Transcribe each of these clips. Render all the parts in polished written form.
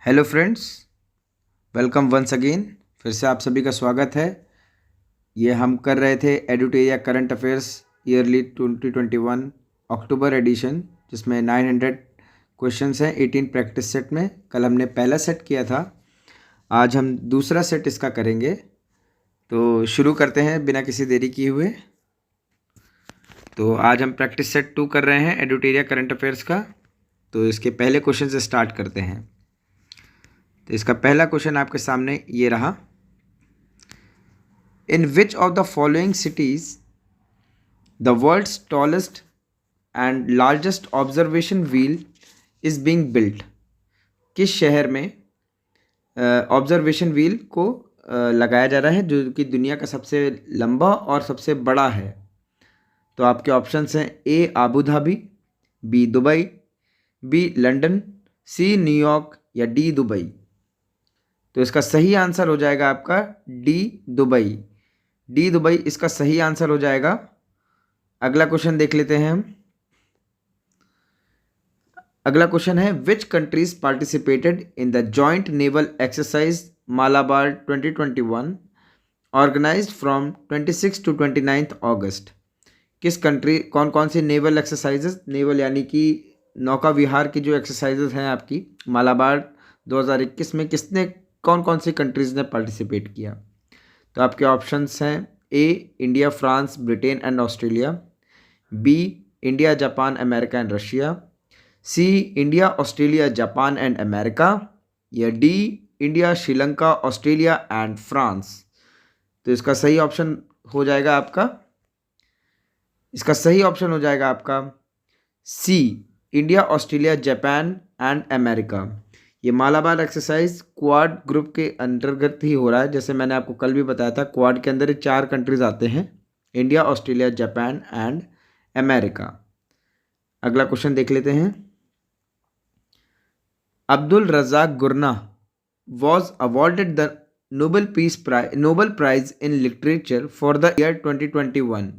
Hello friends, welcome once again. फिर से आप सभी का स्वागत है। ये हम कर रहे थे एडुटेरिया करंट अफेयर्स ईयरली 2021 अक्टूबर एडिशन, जिसमें 900 क्वेश्चंस हैं 18 प्रैक्टिस सेट में। कल हमने पहला सेट किया था, आज हम दूसरा सेट इसका करेंगे। तो शुरू करते हैं बिना किसी देरी किए हुए। तो आज हम प्रैक्टिस सेट 2 कर रहे हैं एडुटेरिया करंट अफेयर्स का। तो इसके पहले क्वेश्चन से स्टार्ट करते हैं। तो इसका पहला क्वेश्चन आपके सामने ये रहा। In which of the following cities the world's tallest and largest observation wheel is being built? किस शहर में ऑब्जर्वेशन व्हील को लगाया जा रहा है, जो कि दुनिया का सबसे लंबा और सबसे बड़ा है? तो आपके ऑप्शंस हैं A Abu Dhabi, B Dubai, B London, C New York या डी दुबई। तो इसका सही आंसर हो जाएगा आपका डी दुबई। डी दुबई इसका सही आंसर हो जाएगा। अगला क्वेश्चन देख लेते हैं हम। अगला क्वेश्चन है which countries participated in the joint naval exercise Malabar 2021 organised from 26 to 29 August? किस कंट्री, कौन कौन सी नेवल एक्सरसाइजेज, नेवल यानी कि नौका विहार की जो एक्सरसाइजेज हैं आपकी मालाबार 2021 में किसने, कौन कौन सी कंट्रीज़ ने पार्टिसिपेट किया? तो आपके ऑप्शंस हैं A India, France, Britain and Australia, B India, Japan, America and Russia, C India, Australia, Japan and America, या D India, Sri Lanka, Australia and France. तो इसका सही ऑप्शन हो जाएगा आपका, इसका सही ऑप्शन हो जाएगा आपका C India, Australia, Japan and America. ये मालाबार एक्सरसाइज क्वाड ग्रुप के अंतर्गत ही हो रहा है। जैसे मैंने आपको कल भी बताया था, क्वाड के अंदर 4 कंट्रीज आते हैं, India, Australia, Japan and America. अगला क्वेश्चन देख लेते हैं। Abdul Razak Gurnah was awarded the Nobel prize in literature for the year 2021।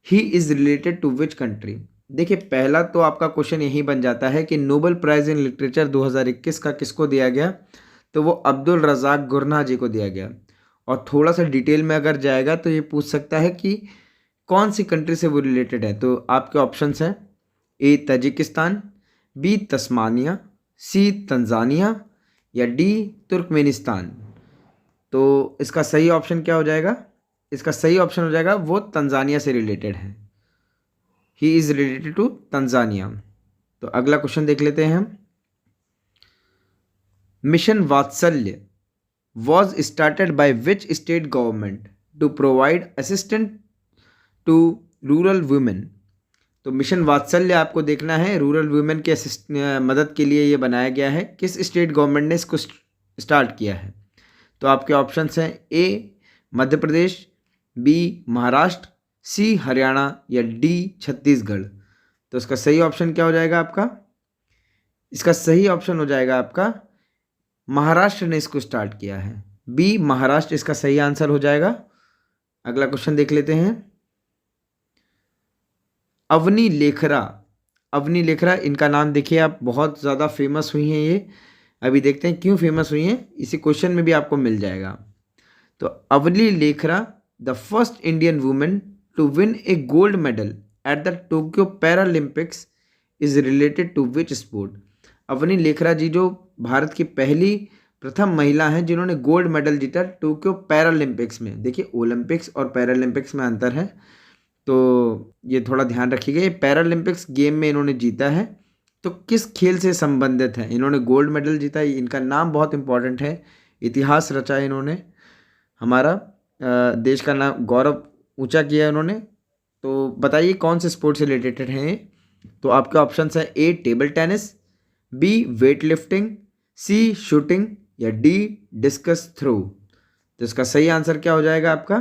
He is related to which country? देखिए, पहला तो आपका क्वेश्चन यही बन जाता है कि नोबेल प्राइज़ इन लिटरेचर 2021 का किसको दिया गया? तो वो अब्दुल रज़ाक गुरना जी को दिया गया। और थोड़ा सा डिटेल में अगर जाएगा तो ये पूछ सकता है कि कौन सी कंट्री से वो रिलेटेड है। तो आपके ऑप्शंस हैं ए तजिकिस्तान, बी तस्मानिया, सी तंजानिया या डी तुर्कमेनिस्तान। तो इसका सही ऑप्शन क्या हो जाएगा? इसका सही ऑप्शन हो जाएगा वो तंजानिया से रिलेटेड है। He is related to Tanzania. तो अगला क्वेश्चन देख लेते हैं हम। Mission Vatsalya was started by which state government to provide assistant to rural women? तो मिशन वात्सल्य आपको देखना है, रूरल वुमेन के मदद के लिए ये बनाया गया है। किस स्टेट गवर्नमेंट ने इसको स्टार्ट किया है? तो आपके ऑप्शंस हैं ए मध्य प्रदेश, बी महाराष्ट्र, सी हरियाणा या डी छत्तीसगढ़। तो इसका सही ऑप्शन क्या हो जाएगा आपका? इसका सही ऑप्शन हो जाएगा आपका महाराष्ट्र ने इसको स्टार्ट किया है। बी महाराष्ट्र इसका सही आंसर हो जाएगा। अगला क्वेश्चन देख लेते हैं। अवनी लेखरा, अवनी लेखरा, इनका नाम देखिए आप, बहुत ज़्यादा फेमस हुई हैं ये। अभी देखते हैं क्यों फेमस हुई हैं, इसी क्वेश्चन में भी आपको मिल जाएगा। तो Avani Lekhara the first Indian women to win a gold medal at the Tokyo Paralympics is related to which sport? Avani Lekhara ji जो भारत की पहली प्रथम महिला हैं जिन्होंने गोल्ड मेडल जीता टोक्यो पैरालंपिक्स में। देखिए, ओलंपिक्स और पैरालंपिक्स में अंतर है, तो ये थोड़ा ध्यान रखिएगा। ये पैरालंपिक्स गेम में इन्होंने जीता है, तो किस खेल से संबंधित है? इन्होंने गोल्ड मेडल जीता। इनका नाम बहुत इंपॉर्टेंट है, इतिहास रचा इन्होंने, हमारा देश का नाम गौरव ऊंचा किया इन्होंने। तो बताइए कौन से स्पोर्ट से रिलेटेड हैं? तो आपके ऑप्शंस हैं A table tennis, B weight lifting, C shooting या डी डिस्कस थ्रो। तो इसका सही आंसर क्या हो जाएगा आपका?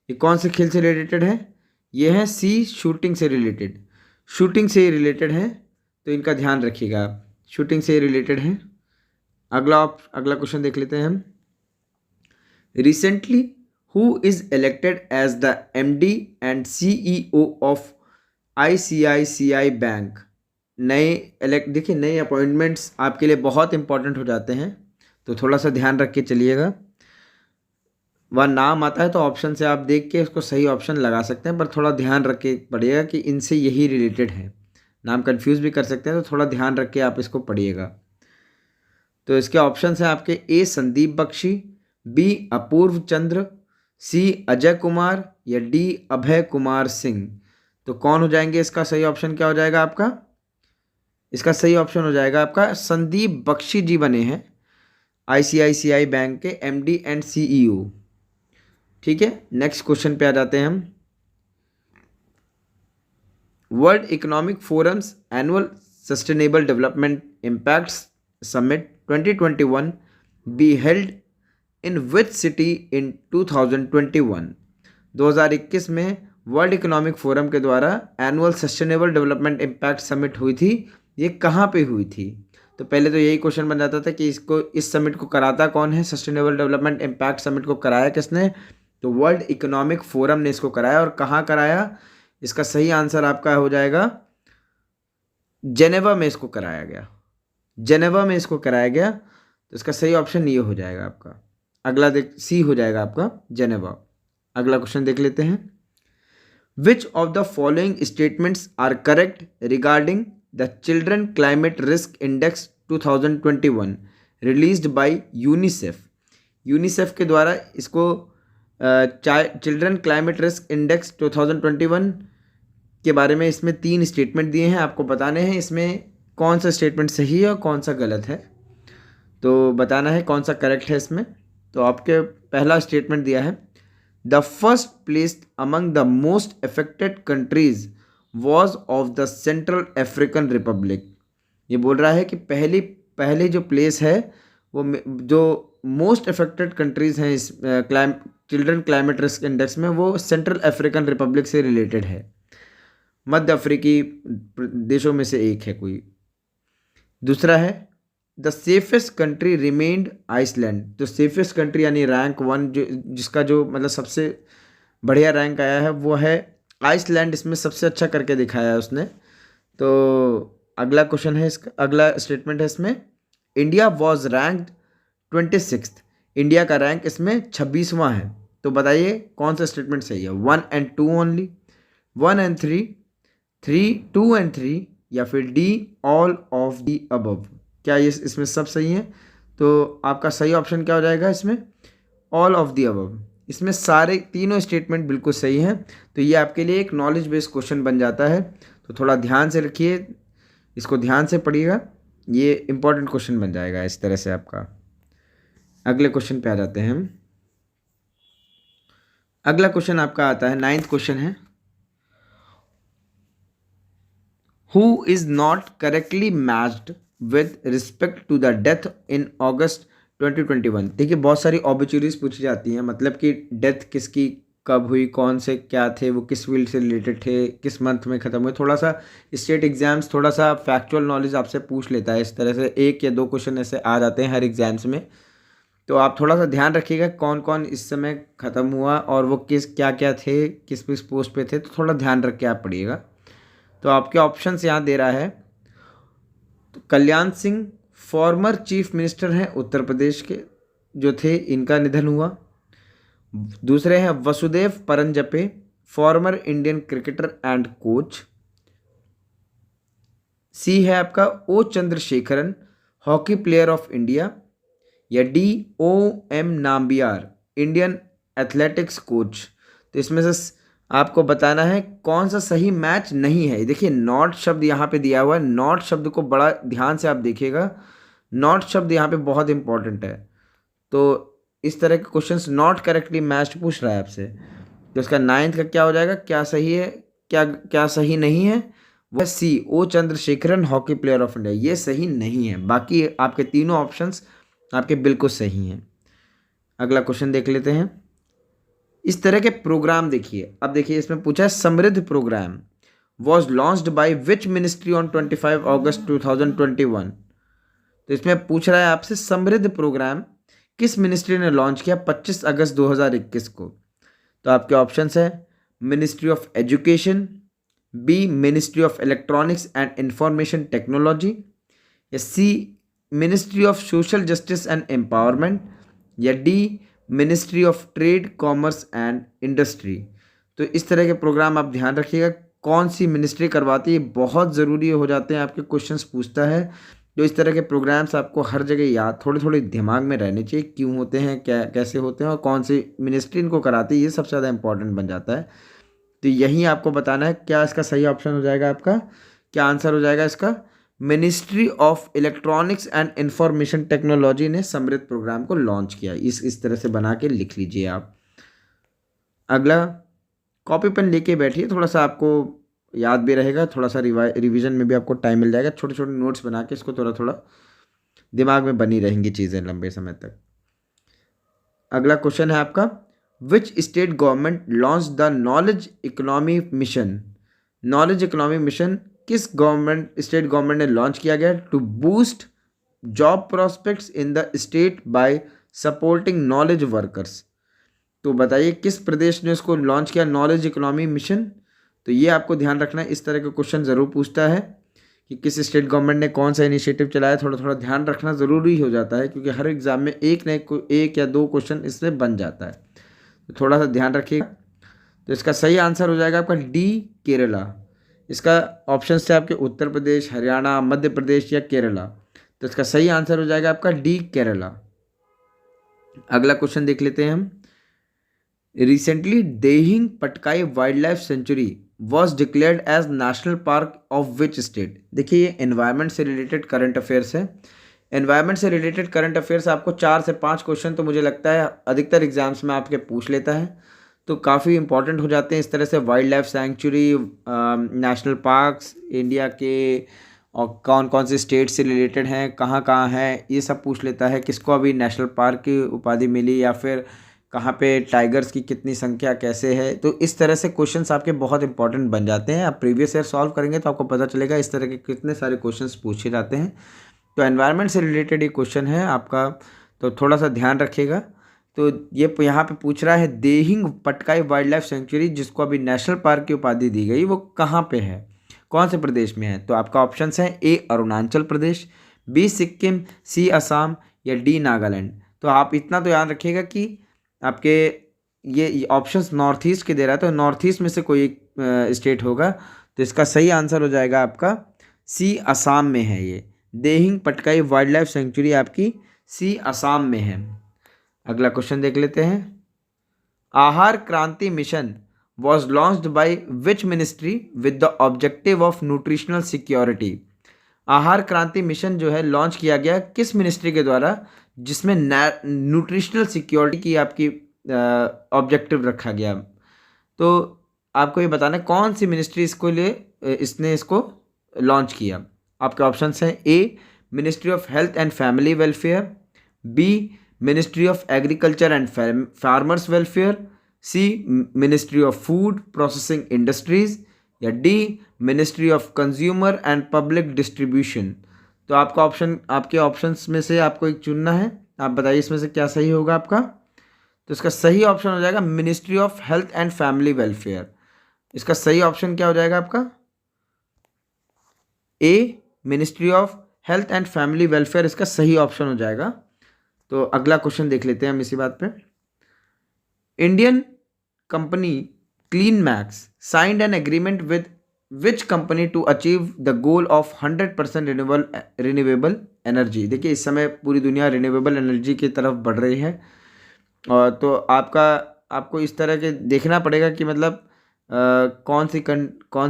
ये कौन से खेल से रिलेटेड है? ये है सी शूटिंग से रिलेटेड, शूटिंग से रिलेटेड है। तो इनका ध्यान रखिएगा आप, शूटिंग से रिलेटेड है। अगला क्वेश्चन देख लेते हैं हम। Recently who is elected as the MD and CEO of ICICI Bank देखिए नए अपॉइंटमेंट्स आपके लिए बहुत इंपॉर्टेंट हो जाते हैं, तो थोड़ा सा ध्यान रख के चलिएगा। वह नाम आता है तो ऑप्शन से आप देख के उसको सही ऑप्शन लगा सकते हैं, पर थोड़ा ध्यान रख के पढ़िएगा कि इनसे यही रिलेटेड है। नाम कंफ्यूज भी कर सकते हैं, तो थोड़ा ध्यान रख के आप इसको पढ़िएगा। तो इसके ऑप्शन हैं आपके ए संदीप बख्शी, बी अपूर्व चंद्र, सी अजय कुमार या डी अभय कुमार सिंह। तो कौन हो जाएंगे, इसका सही ऑप्शन क्या हो जाएगा आपका? इसका सही ऑप्शन हो जाएगा आपका संदीप बख्शी जी बने हैं आईसीआईसीआई बैंक के एमडी एंड सीईओ। ठीक है, नेक्स्ट क्वेश्चन पे आ जाते हैं हम। World economic forums annual sustainable development impacts summit 2021 be held in which city in 2021? 2021 में वर्ल्ड इकोनॉमिक फोरम के द्वारा annual sustainable development impact summit हुई थी, ये कहाँ पे हुई थी? तो पहले तो यही क्वेश्चन बन जाता था कि इस समिट को कराता कौन है, सस्टेनेबल डेवलपमेंट इम्पैक्ट समिट को कराया किसने? तो वर्ल्ड इकोनॉमिक फोरम ने इसको कराया। और कहाँ कराया? इसका सही आंसर आपका हो जाएगा जेनेवा में इसको कराया गया। जेनेवा में इसको कराया गया, तो इसका सही ऑप्शन ये हो जाएगा आपका। अगला सी हो जाएगा आपका जेनेवा। अगला क्वेश्चन देख लेते हैं। Which of the following statements are correct regarding the children climate risk index 2021 released by UNICEF? UNICEF के द्वारा इसको चिल्ड्रन क्लाइमेट रिस्क इंडेक्स 2021 के बारे में इसमें 3 स्टेटमेंट दिए हैं, आपको बताने हैं इसमें कौन सा स्टेटमेंट सही है और कौन सा गलत है। तो बताना है कौन सा करेक्ट है इसमें। तो आपके पहला स्टेटमेंट दिया है, the first place among the most affected countries was of the central African Republic. ये बोल रहा है कि पहली जो प्लेस है वो जो मोस्ट अफेक्टेड कंट्रीज़ हैं इस चिल्ड्रन क्लाइमेट रिस्क इंडेक्स में, वो सेंट्रल अफ्रीकन रिपब्लिक से रिलेटेड है। मध्य अफ्रीकी देशों में से एक है कोई। दूसरा है the safest country remained Iceland. तो सेफेस्ट कंट्री यानी रैंक 1 जिसका जो मतलब सबसे बढ़िया रैंक आया है वो है आइसलैंड, इसमें सबसे अच्छा करके दिखाया है उसने। तो अगला क्वेश्चन है इसका, अगला स्टेटमेंट है इसमें, India was ranked 26th। India का रैंक इसमें 26वां है। तो बताइए कौन सा स्टेटमेंट सही है? 1 and 2 ओनली, 1 and 3, 2 and 3 या फिर D all of the above? क्या ये इसमें सब सही है? तो आपका सही ऑप्शन क्या हो जाएगा इसमें? All of the above. इसमें सारे तीनों स्टेटमेंट बिल्कुल सही हैं। तो ये आपके लिए एक नॉलेज बेस्ड क्वेश्चन बन जाता है, तो थोड़ा ध्यान से रखिए, इसको ध्यान से पढ़िएगा, ये इंपॉर्टेंट क्वेश्चन बन जाएगा इस तरह से आपका। अगले क्वेश्चन पे आ जाते हैं हम। अगला क्वेश्चन आपका आता है 9th क्वेश्चन है, who is not correctly matched with respect to the death in August 2021? देखिए बहुत सारी ऑब्चुरीज पूछी जाती हैं, मतलब कि डेथ किसकी कब हुई, कौन से क्या थे, वो किस फील्ड से रिलेटेड थे, किस मंथ में ख़त्म हुए। थोड़ा सा स्टेट एग्जाम्स थोड़ा सा फैक्चुअल नॉलेज आपसे पूछ लेता है, इस तरह से 1 या 2 क्वेश्चन ऐसे आ जाते हैं हर एग्जाम्स में। तो आप थोड़ा सा ध्यान रखिएगा कौन कौन इस समय ख़त्म हुआ और वो क्या क्या थे, किस किस पोस्ट पे थे, तो थोड़ा ध्यान रख के आप पढ़िएगा। तो आपके ऑप्शंस यहाँ दे रहा है, तो Kalyan Singh former chief minister हैं उत्तर प्रदेश के जो थे, इनका निधन हुआ। दूसरे हैं Vasudev Paranjpe, former Indian cricketer and coach. C है आपका O Chandrasekharan, hockey player of India. या D O M Nambiar, Indian athletics coach. तो इसमें से आपको बताना है कौन सा सही मैच नहीं है। देखिए नॉट शब्द यहाँ पे दिया हुआ है, नॉट शब्द को बड़ा ध्यान से आप देखिएगा, नॉट शब्द यहाँ पे बहुत इंपॉर्टेंट है। तो इस तरह के क्वेश्चंस नॉट करेक्टली मैच्ड पूछ रहा है आपसे, तो इसका 9th का क्या हो जाएगा, क्या सही है, क्या सही नहीं है? वो C O Chandrasekharan, hockey player of India, ये सही नहीं है। बाकी आपके तीनों ऑप्शंस आपके बिल्कुल सही हैं। अगला क्वेश्चन देख लेते हैं। इस तरह के प्रोग्राम देखिए, अब देखिए इसमें पूछा है Samriddh programme was launched by which ministry on 25 August 2021? तो इसमें पूछ रहा है आपसे समृद्ध प्रोग्राम किस मिनिस्ट्री ने लॉन्च किया 25 अगस्त 2021 को? तो आपके ऑप्शंस है ministry of education, B ministry of electronics and information technology, या C ministry of social justice and empowerment, या D ministry of trade commerce and industry. तो इस तरह के प्रोग्राम आप ध्यान रखिएगा कौन सी मिनिस्ट्री करवाती है, बहुत ज़रूरी हो जाते हैं, आपके क्वेश्चंस पूछता है। तो इस तरह के प्रोग्राम्स आपको हर जगह याद थोड़े थोड़े दिमाग में रहने चाहिए, क्यों होते हैं, क्या कैसे होते हैं और कौन सी मिनिस्ट्री इनको कराती है, ये सबसे ज़्यादा इंपॉर्टेंट बन जाता है। तो यही आपको बताना है क्या इसका सही ऑप्शन हो जाएगा, आपका क्या आंसर हो जाएगा इसका। Ministry of electronics and information technology ने समृद्ध प्रोग्राम को लॉन्च किया। इस तरह से बना के लिख लीजिए आप। अगला, कॉपी पेन लेके बैठिए, थोड़ा सा आपको याद भी रहेगा, थोड़ा सा रिवीजन में भी आपको टाइम मिल जाएगा। छोटे छोटे नोट्स बना के इसको थोड़ा थोड़ा दिमाग में बनी रहेंगी चीज़ें लंबे समय तक। अगला क्वेश्चन है आपका, which state government launch the knowledge economy mission. Knowledge economy mission किस गवर्नमेंट स्टेट गवर्नमेंट ने लॉन्च किया गया to boost job prospects in the state by supporting knowledge workers. तो बताइए किस प्रदेश ने इसको लॉन्च किया, नॉलेज इकोनॉमी मिशन। तो ये आपको ध्यान रखना है, इस तरह के क्वेश्चन ज़रूर पूछता है कि किस स्टेट गवर्नमेंट ने कौन सा इनिशिएटिव चलाया। थोड़ा थोड़ा ध्यान रखना ज़रूरी हो जाता है, क्योंकि हर एग्जाम में एक या दो क्वेश्चन इससे बन जाता है, तो थोड़ा सा ध्यान रखिएगा। तो इसका सही आंसर हो जाएगा आपका डी केरला। इसका ऑप्शन से आपके उत्तर प्रदेश, हरियाणा, मध्य प्रदेश या केरला। तो इसका सही आंसर हो जाएगा आपका डी केरला। अगला क्वेश्चन देख लेते हैं हम। Recently Dehing Patkai wild life sanctuary was declared as national park of which state. देखिए ये एनवायरनमेंट से रिलेटेड करंट अफेयर्स है। एनवायरनमेंट से रिलेटेड करंट अफेयर्स आपको 4 से 5 क्वेश्चन तो मुझे लगता है अधिकतर एग्जाम्स में आपके पूछ लेता है, तो काफ़ी इंपॉर्टेंट हो जाते हैं इस तरह से। Wild life century, national parks India के और कौन कौन से स्टेट से रिलेटेड हैं, कहाँ कहाँ हैं, ये सब पूछ लेता है। किसको अभी नेशनल पार्क की उपाधि मिली, या फिर कहाँ पे टाइगर्स की कितनी संख्या कैसे है। तो इस तरह से क्वेश्चंस आपके बहुत इंपॉर्टेंट बन जाते हैं। आप प्रीवियस ईयर सॉल्व करेंगे तो आपको पता चलेगा इस तरह के कितने सारे क्वेश्चंस पूछे जाते हैं। तो एनवायरनमेंट से रिलेटेड ये क्वेश्चन है आपका, तो थोड़ा सा ध्यान रखिएगा। तो ये यहाँ पे पूछ रहा है Dehing Patkai wild life century जिसको अभी नेशनल पार्क की उपाधि दी गई, वो कहाँ पे है, कौन से प्रदेश में है। तो आपका ऑप्शन है ए अरुणाचल प्रदेश, बी सिक्किम, सी असम या डी नागालैंड। तो आप इतना तो याद रखिएगा कि आपके ये ऑप्शंस नॉर्थ ईस्ट के दे रहा है, तो नॉर्थ ईस्ट में से कोई एक स्टेट होगा। तो इसका सही आंसर हो जाएगा आपका सी असम में है। ये Dehing Patkai wild life century आपकी सी असम में है। अगला क्वेश्चन देख लेते हैं। आहार क्रांति mission was launched by which ministry with the objective of nutritional security. आहार क्रांति मिशन जो है लॉन्च किया गया किस मिनिस्ट्री के द्वारा, जिसमें न्यूट्रिशनल सिक्योरिटी की आपकी ऑब्जेक्टिव रखा गया। तो आपको ये बताना है कौन सी मिनिस्ट्री इसने इसको लॉन्च किया। आपके ऑप्शन हैं A ministry of health and family welfare, B ministry of agriculture and farmers welfare, C ministry of food processing industries, या D ministry of consumer and public distribution. तो आपका आपके ऑप्शंस में से आपको एक चुनना है। आप बताइए इसमें से क्या सही होगा आपका। तो इसका सही ऑप्शन हो जाएगा ministry of health and family welfare. इसका सही ऑप्शन क्या हो जाएगा आपका, A ministry of health and family welfare इसका सही ऑप्शन हो जाएगा। तो अगला क्वेश्चन देख लेते हैं हम इसी बात पे। Indian company Clean Max signed an agreement with which company to achieve the goal of 100% renewable energy. देखिए इस समय पूरी दुनिया रिन्यूएबल एनर्जी की तरफ बढ़ रही है, और तो आपको इस तरह के देखना पड़ेगा कि मतलब कौन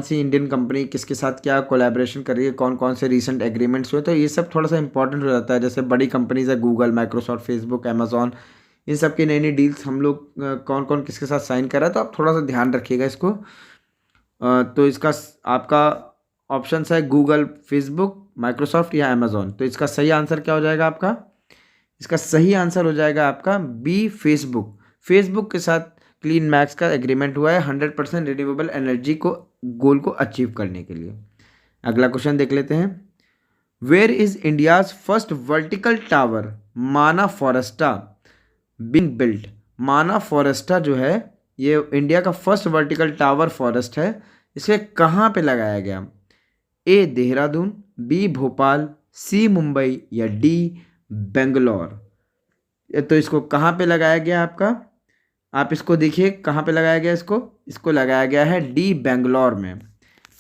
सी इंडियन कंपनी किसके साथ क्या कोलैबोरेशन कर रही है, कौन कौन से रीसेंट एग्रीमेंट्स हुए। तो ये सब थोड़ा सा इंपॉर्टेंट हो जाता है। जैसे बड़ी कंपनीज है गूगल, माइक्रोसॉफ्ट, फेसबुक, अमेजॉन, इन सब की नई नई डील्स हम लोग कौन कौन किसके साथ साइन कर रहा है, तो आप थोड़ा सा ध्यान रखिएगा इसको। तो इसका आपका ऑप्शन है गूगल, फेसबुक, माइक्रोसॉफ्ट या अमेजॉन। तो इसका सही आंसर क्या हो जाएगा आपका, इसका सही आंसर हो जाएगा आपका बी फेसबुक। फेसबुक के साथ क्लीन मैक्स का एग्रीमेंट हुआ है 100% रिन्यूएबल एनर्जी को गोल को अचीव करने के लिए। अगला क्वेश्चन देख लेते हैं। Where is India's first vertical tower Mana Foresta being built. Mana Foresta जो है ये इंडिया का फर्स्ट वर्टिकल टावर फॉरेस्ट है, इसे कहाँ पे लगाया गया? ए देहरादून, बी भोपाल, सी मुंबई या डी बेंगलोर। तो इसको कहाँ पे लगाया गया आपका? आप इसको देखिए कहाँ पे लगाया गया इसको? इसको लगाया गया है डी बेंगलोर में।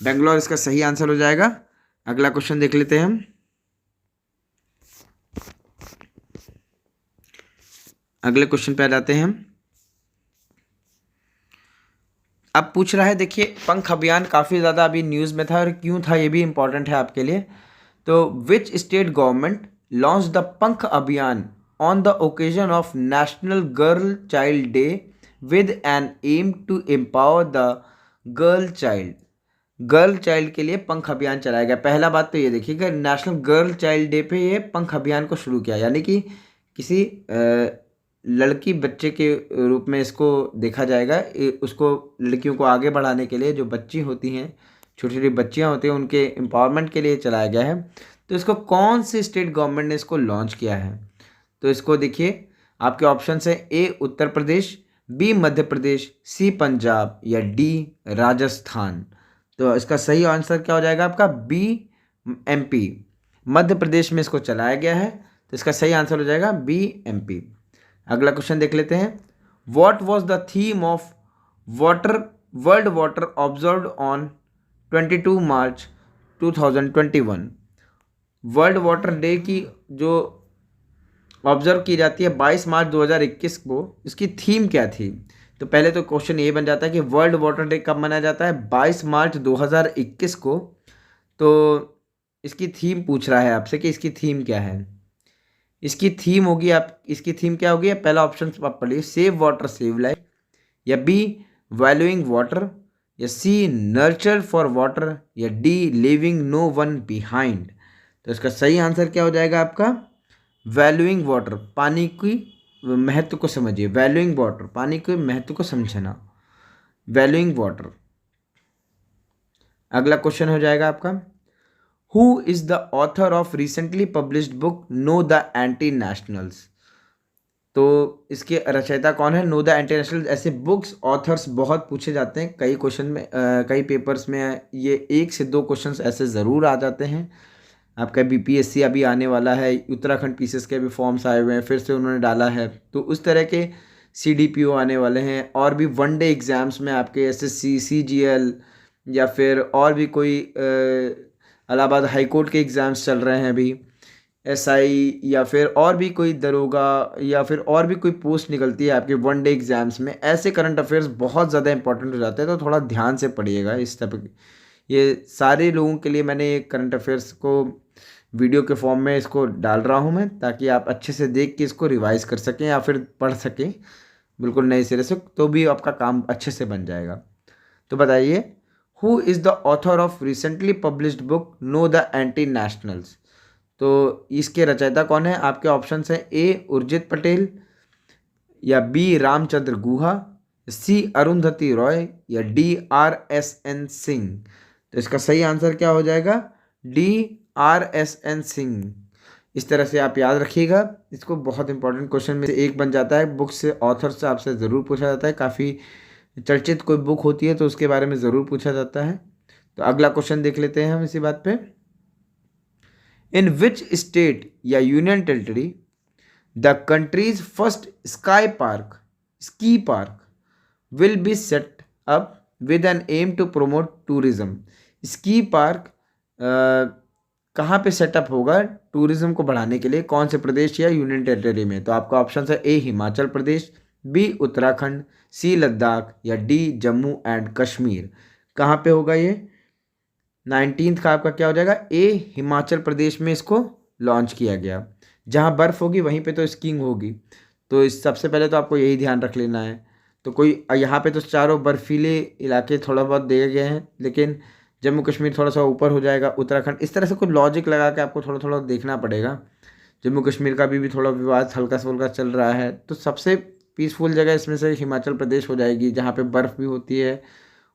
बेंगलोर इसका सही आंसर हो जाएगा। अगला क्वेश्चन देख लेते हैं हम। अगले क्वेश्चन पे आ जाते हैं हम। अब पूछ रहा है, देखिए पंख अभियान काफ़ी ज़्यादा अभी न्यूज़ में था, और क्यों था ये भी इम्पोर्टेंट है आपके लिए। तो which state government launch the Pankh Abhiyan on the occasion of national girl child day with an aim to empower the girl child. Girl child के लिए पंख अभियान चलाया गया। पहला बात तो ये देखिएगा, नेशनल गर्ल चाइल्ड डे पे ये पंख अभियान को शुरू किया, यानी कि किसी लड़की बच्चे के रूप में इसको देखा जाएगा। उसको लड़कियों को आगे बढ़ाने के लिए, जो बच्ची होती हैं, छोटी छोटी बच्चियां होती हैं, उनके एम्पावरमेंट के लिए चलाया गया है। तो इसको कौन से स्टेट गवर्नमेंट ने इसको लॉन्च किया है? तो इसको देखिए, आपके ऑप्शन है ए उत्तर प्रदेश, बी मध्य प्रदेश, सी पंजाब या डी राजस्थान। तो इसका सही आंसर क्या हो जाएगा आपका? B MP. मध्य प्रदेश में इसको चलाया गया है, तो इसका सही आंसर हो जाएगा बी एमपी। अगला क्वेश्चन देख लेते हैं। What was the theme of water world water observed on 22 March 2021। World water day की जो ऑब्जर्व की जाती है 22 मार्च 2021 को, इसकी थीम क्या थी? तो पहले तो क्वेश्चन ये बन जाता है कि वर्ल्ड वाटर डे कब मनाया जाता है? 22 मार्च 2021 को। तो इसकी थीम पूछ रहा है आपसे कि इसकी थीम क्या है। इसकी थीम होगी, आप इसकी थीम क्या होगी? पहला ऑप्शन आप पढ़िए, सेव वाटर सेव लाइफ, या बी वैल्यूइंग वाटर, या सी नर्चर फॉर वाटर, या D living no one behind. तो इसका सही आंसर क्या हो जाएगा आपका? वैल्यूइंग वाटर, पानी की महत्व को समझिए। वैल्यूइंग वाटर, पानी के महत्व को समझना, वैल्यूइंग वाटर। अगला क्वेश्चन हो जाएगा आपका, who is the author of recently published book know the anti nationals. तो इसके रचयिता कौन है? Know the anti nationals. ऐसे बुक्स ऑथर्स बहुत पूछे जाते हैं कई क्वेश्चन में, कई पेपर्स में ये 1 से 2 क्वेश्चंस ऐसे ज़रूर आ जाते हैं। आपका बीपीएससी अभी आने वाला है, उत्तराखंड पीसीएस के भी फॉर्म्स आए हुए हैं, फिर से उन्होंने डाला है, तो उस तरह के सीडीपीओ आने वाले हैं। और भी वनडे एग्ज़ाम्स में आपके एसएससी, सीजीएल, या फिर और भी कोई इलाहाबाद हाई कोर्ट के एग्ज़ाम्स चल रहे हैं अभी, एसआई, या फिर और भी कोई दरोगा, या फिर और भी कोई पोस्ट निकलती है आपके वनडे एग्ज़ाम्स में। ऐसे करंट अफेयर्स बहुत ज़्यादा इंपॉर्टेंट हो जाते हैं, तो थोड़ा ध्यान से पढ़िएगा इस टाइप। ये सारे लोगों के लिए मैंने करंट अफेयर्स को वीडियो के फॉर्म में इसको डाल रहा हूँ मैं, ताकि आप अच्छे से देख के इसको रिवाइज कर सकें या फिर पढ़ सकें बिल्कुल नए सिरे से, तो भी आपका काम अच्छे से बन जाएगा। तो बताइए, who is the author of recently published book know the anti nationals. तो इसके रचयिता कौन है? आपके ऑप्शन है ए उर्जित पटेल, या बी रामचंद्र गुहा, सी अरुंधति रॉय, या डी RSN सिंह। तो इसका सही आंसर क्या हो जाएगा? D RSN Singh. इस तरह से आप याद रखिएगा इसको, बहुत इंपॉर्टेंट क्वेश्चन में से एक बन जाता है। बुक से, ऑथर से आपसे ज़रूर पूछा जाता है, काफ़ी चर्चित कोई बुक होती है तो उसके बारे में ज़रूर पूछा जाता है। तो अगला क्वेश्चन देख लेते हैं हम इसी बात पे। इन विच स्टेट या union territory the countries first ski park will be set up with an aim to promote tourism. Ski park कहाँ पे सेटअप होगा टूरिज्म को बढ़ाने के लिए? कौन से प्रदेश या यूनियन टेरिटरी में? तो आपका ऑप्शन है ए हिमाचल प्रदेश, बी उत्तराखंड, सी लद्दाख, या डी जम्मू एंड कश्मीर। कहाँ पे होगा ये? 19th का आपका क्या हो जाएगा? ए हिमाचल प्रदेश में इसको लॉन्च किया गया। जहाँ बर्फ़ होगी वहीं पे तो स्कीइंग होगी, तो इस सबसे पहले तो आपको यही ध्यान रख लेना है। तो कोई यहाँ पे तो चारों बर्फीले इलाके थोड़ा बहुत दिए गए हैं, लेकिन जम्मू कश्मीर थोड़ा सा ऊपर हो जाएगा, उत्तराखंड, इस तरह से कुछ लॉजिक लगा के आपको थोड़ा थोड़ा देखना पड़ेगा। जम्मू कश्मीर का भी थोड़ा विवाद हल्का सा हल्का चल रहा है, तो सबसे पीसफुल जगह इसमें से हिमाचल प्रदेश हो जाएगी, जहाँ पे बर्फ़ भी होती है।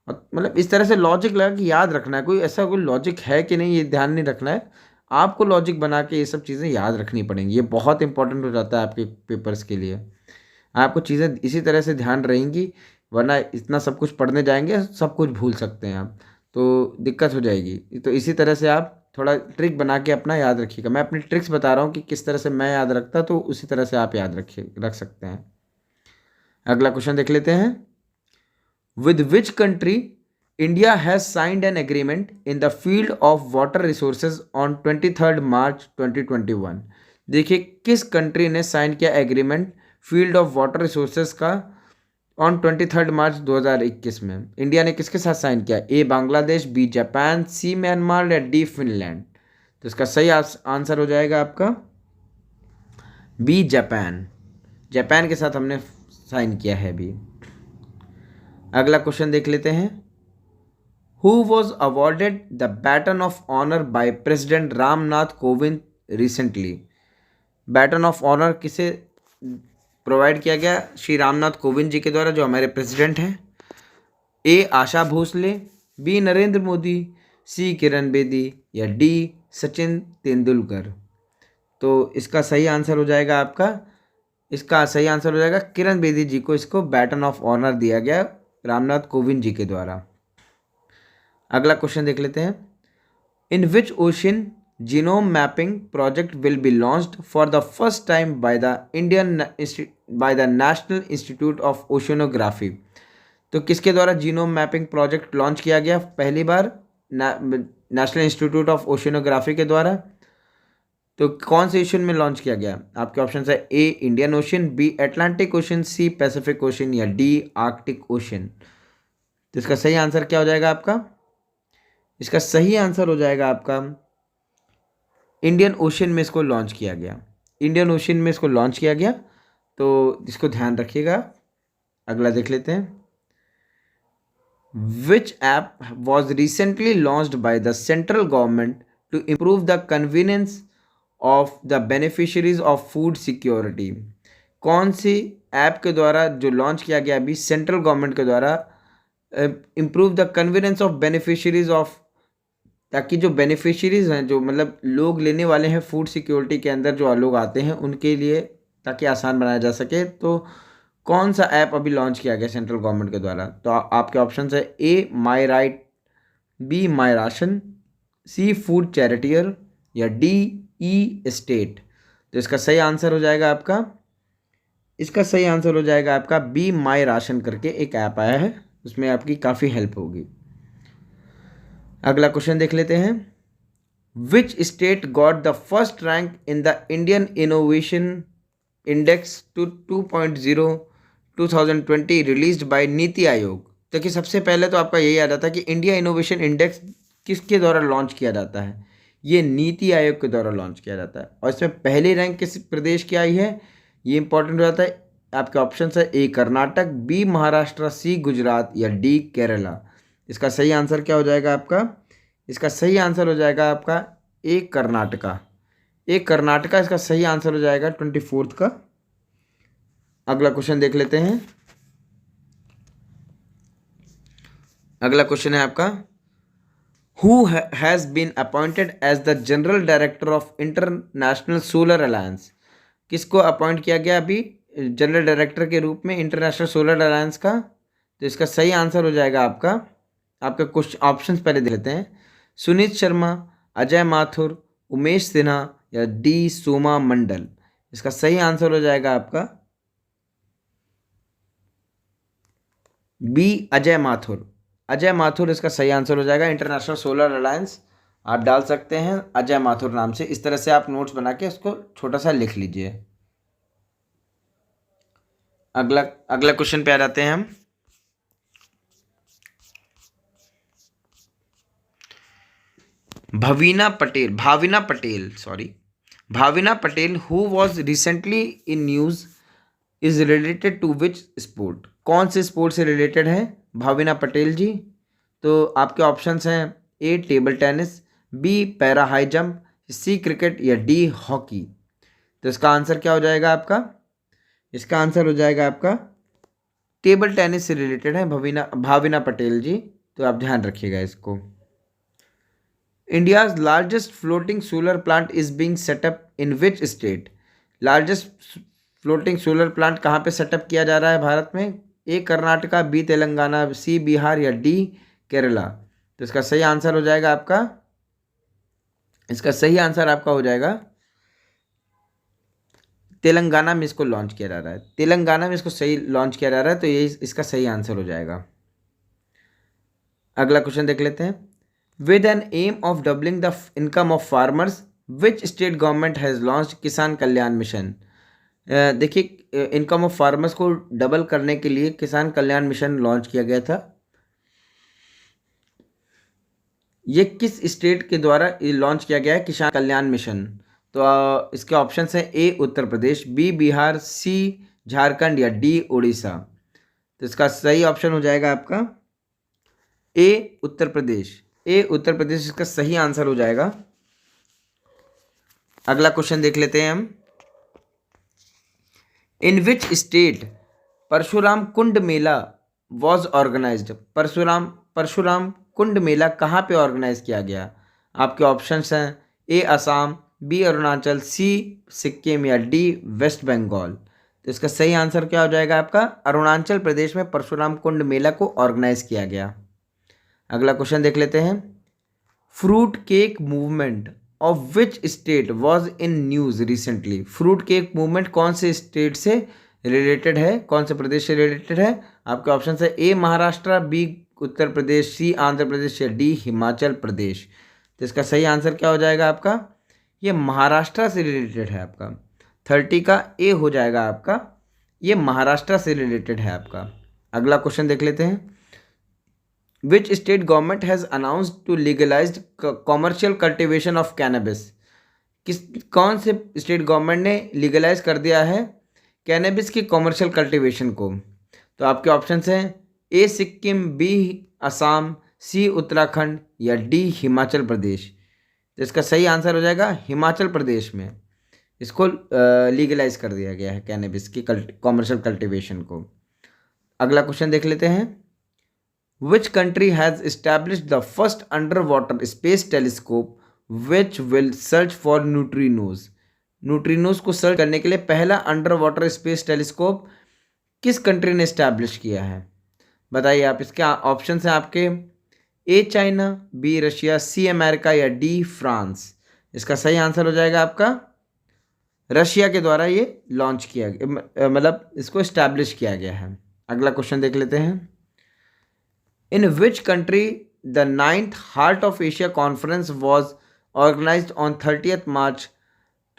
और मतलब इस तरह से लॉजिक लगा के याद रखना है, कोई ऐसा कोई लॉजिक है कि नहीं ये ध्यान नहीं रखना है, आपको लॉजिक बना के ये सब चीज़ें याद रखनी पड़ेंगी। ये बहुत इंपॉर्टेंट हो जाता है आपके पेपर्स के लिए। आपको चीज़ें इसी तरह से ध्यान रहेंगी, वरना इतना सब कुछ पढ़ने जाएंगे सब कुछ भूल सकते हैं आप। तो दिक्कत हो जाएगी। तो इसी तरह से आप थोड़ा ट्रिक बना के अपना याद रखिएगा। मैं अपनी ट्रिक्स बता रहा हूँ कि किस तरह से मैं याद रखता, तो उसी तरह से आप याद रख सकते हैं। अगला क्वेश्चन देख लेते हैं। With which country India has signed an agreement in the field of water resources on 23 मार्च 2021। देखिए किस कंट्री ने साइन किया agreement field of water resources का ऑन 23 मार्च 2021 में। इंडिया ने किसके साथ साइन किया? ए बांग्लादेश, बी जापान, सी म्यांमार या डी फिनलैंड। तो इसका सही आंसर हो जाएगा आपका बी जापान। जापान के साथ हमने साइन किया है अभी। अगला क्वेश्चन देख लेते हैं। Who was awarded the baton of honour by president Ramnath Kovind recently. Baton of honour किसे प्रोवाइड किया गया? श्री रामनाथ कोविंद जी के द्वारा, जो हमारे प्रेसिडेंट हैं। ए आशा भोसले, बी नरेंद्र मोदी, सी किरण बेदी या डी सचिन तेंदुलकर। तो इसका सही आंसर हो जाएगा किरण बेदी जी को इसको बैटन ऑफ ऑनर दिया गया रामनाथ कोविंद जी के द्वारा। अगला क्वेश्चन देख लेते हैं। In which ocean genome mapping project will be launched for the first time by the National Institute of Oceanography. तो किसके द्वारा जीनोम मैपिंग प्रोजेक्ट लॉन्च किया गया पहली बार? नेशनल इंस्टीट्यूट ऑफ ओशनोग्राफी के द्वारा। तो कौन से ओशन में लॉन्च किया गया? आपके ऑप्शन है A Indian ocean, B Atlantic ocean, C Pacific ocean या डी आर्कटिक ओशन। तो इसका सही आंसर क्या हो जाएगा आपका? इसका सही आंसर हो जाएगा आपका इंडियन ओशन में इसको लॉन्च किया गया। इंडियन ओशन में इसको लॉन्च किया गया, तो इसको ध्यान रखिएगा। अगला देख लेते हैं। Which app was recently launched by the central government to improve the convenience of the beneficiaries of food security. कौन सी ऐप के द्वारा जो लॉन्च किया गया अभी सेंट्रल गवर्नमेंट के द्वारा, improve the convenience of beneficiaries of, ताकि जो बेनिफिशरीज हैं, जो मतलब लोग लेने वाले हैं फूड सिक्योरिटी के अंदर, जो लोग आते हैं उनके लिए ताकि आसान बनाया जा सके। तो कौन सा ऐप अभी लॉन्च किया गया सेंट्रल गवर्नमेंट के द्वारा? तो आपके ऑप्शन है A my right, B my ration, C food charity या डी ई स्टेट। तो इसका सही आंसर हो जाएगा आपका बी माई राशन करके एक ऐप आया है, उसमें आपकी काफ़ी हेल्प होगी। अगला क्वेश्चन देख लेते हैं। Which state got the first rank in the Indian innovation index 2.0 2020 released by NITI Aayog. देखिए सबसे पहले तो आपका यही आ जाता है कि इंडिया इनोवेशन इंडेक्स किसके द्वारा लॉन्च किया जाता है? ये नीति आयोग के द्वारा लॉन्च किया जाता है। और इसमें पहली रैंक किस प्रदेश की आई है, ये इंपॉर्टेंट हो जाता है। आपके ऑप्शन है ए कर्नाटक, बी महाराष्ट्र, सी गुजरात या डी केरला। इसका सही आंसर क्या हो जाएगा आपका? इसका सही आंसर हो जाएगा आपका ए कर्नाटका। इसका सही आंसर हो जाएगा 24 का। अगला क्वेश्चन देख लेते हैं। अगला क्वेश्चन है आपका, who has been appointed as the general director of international solar alliance. किसको अपॉइंट किया गया अभी जनरल डायरेक्टर के रूप में इंटरनेशनल सोलर अलायंस का? तो इसका सही आंसर हो जाएगा आपका कुछ ऑप्शंस पहले देख लेते हैं। सुनीत शर्मा, अजय माथुर, उमेश सिन्हा या डी सोमा मंडल। इसका सही आंसर हो जाएगा आपका बी अजय माथुर इसका सही आंसर हो जाएगा। इंटरनेशनल सोलर अलायंस आप डाल सकते हैं अजय माथुर नाम से। इस तरह से आप नोट्स बना के उसको छोटा सा लिख लीजिए। अगला क्वेश्चन पे आ जाते हैं हम। Bhavina Patel who was recently in news is related to which sport. कौन से स्पोर्ट से रिलेटेड है भाविना पटेल जी? तो आपके ऑप्शंस हैं A table tennis, B para high jump, C cricket या डी हॉकी। तो इसका आंसर क्या हो जाएगा आपका? इसका आंसर हो जाएगा आपका टेबल टेनिस से रिलेटेड है भाविना पटेल जी। तो आप ध्यान रखिएगा इसको। India's largest floating solar plant is being setup in which state. Largest floating solar plant कहाँ पे सेटअप किया जा रहा है भारत में? ए कर्नाटका, बी तेलंगाना, सी बिहार या डी केरला। तो इसका सही आंसर हो जाएगा आपका, इसका सही आंसर आपका हो जाएगा तेलंगाना में इसको लॉन्च किया जा रहा है, तेलंगाना में इसको सही लॉन्च किया जा रहा है, तो ये इसका सही आंसर हो जाएगा। अगला क्वेश्चन देख लेते हैं। With an aim of doubling the income of farmers which state government has launch Kisan Kalyan mission. देखिए इनकम ऑफ फार्मर्स को डबल करने के लिए किसान कल्याण मिशन लॉन्च किया गया था। ये किस स्टेट के द्वारा लॉन्च किया गया है किसान कल्याण मिशन? तो इसके ऑप्शंस हैं ए उत्तर प्रदेश, बी बिहार, सी झारखंड या डी उड़ीसा। तो इसका सही ऑप्शन हो जाएगा आपका ए उत्तर प्रदेश, ए उत्तर प्रदेश इसका सही आंसर हो जाएगा। अगला क्वेश्चन देख लेते हैं हम। In which state Parashuram Kund Mela was organized. Parashuram Kund Mela कहाँ पे ऑर्गेनाइज किया गया? आपके ऑप्शंस हैं A Assam, B Arunachal, C Sikkim या डी वेस्ट बंगाल। तो इसका सही आंसर क्या हो जाएगा आपका? अरुणाचल प्रदेश में परशुराम कुंड मेला को ऑर्गेनाइज किया गया। अगला क्वेश्चन देख लेते हैं। Fruit cake movement of which state was in news recently. Fruit cake movement कौन से स्टेट से रिलेटेड है, कौन से प्रदेश से रिलेटेड है? आपके ऑप्शन है ए महाराष्ट्र, बी उत्तर प्रदेश, सी आंध्र प्रदेश या डी हिमाचल प्रदेश। तो इसका सही आंसर क्या हो जाएगा आपका? ये महाराष्ट्र से रिलेटेड है आपका। 30 का ए हो जाएगा आपका, ये महाराष्ट्र से रिलेटेड है आपका। अगला क्वेश्चन देख लेते हैं। Which state government has announced to legalized commercial cultivation of cannabis. कौन से स्टेट गवर्नमेंट ने लीगलाइज कर दिया है कैनबिस की कॉमर्शियल कल्टिवेशन को? तो आपके ऑप्शंस हैं ए सिक्किम, बी असम, सी उत्तराखंड या डी हिमाचल प्रदेश। तो इसका सही आंसर हो जाएगा हिमाचल प्रदेश में इसको लीगलाइज कर दिया गया है कैनबिस की कॉमर्शियल कल्टिवेशन को। अगला क्वेश्चन देख लेते हैं। Which country has established the first under water space telescope which will search for neutrinos. Neutrinos को सर्च करने के लिए पहला अंडर वाटर स्पेस टेलीस्कोप किस कंट्री ने एस्टैब्लिश किया है? बताइए आप। इसके ऑप्शन हैं आपके A China, B Russia, C America या डी फ्रांस। इसका सही आंसर हो जाएगा आपका रशिया के द्वारा ये लॉन्च किया गया, मतलब इसको इस्टेब्लिश किया गया है। अगला क्वेश्चन देख लेते हैं। In which country the 9th heart of Asia conference was organized on 30th March